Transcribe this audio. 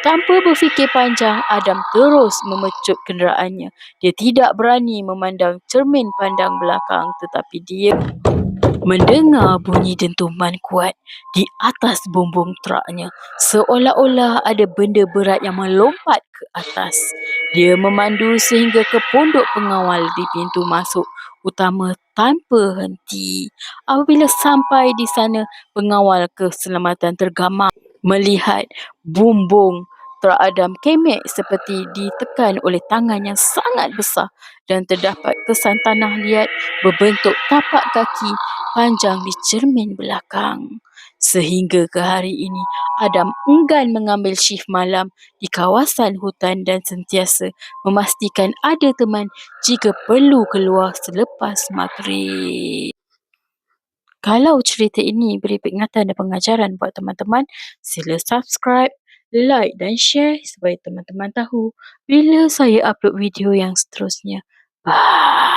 Tanpa berfikir panjang, Adam terus memecut kenderaannya. Dia tidak berani memandang cermin pandang belakang, tetapi dia mendengar bunyi dentuman kuat di atas bumbung truknya, seolah-olah ada benda berat yang melompat ke atas. Dia memandu sehingga ke pondok pengawal di pintu masuk utama tanpa henti. Apabila sampai di sana, pengawal keselamatan tergamam melihat bumbung truk Adam kemek seperti ditekan oleh tangan yang sangat besar dan terdapat kesan tanah liat berbentuk tapak kaki panjang di cermin belakang. Sehingga ke hari ini, Adam enggan mengambil shift malam di kawasan hutan dan sentiasa memastikan ada teman jika perlu keluar selepas maghrib. Kalau cerita ini beri peringatan dan pengajaran buat teman-teman, sila subscribe, like dan share supaya teman-teman tahu bila saya upload video yang seterusnya. Bye.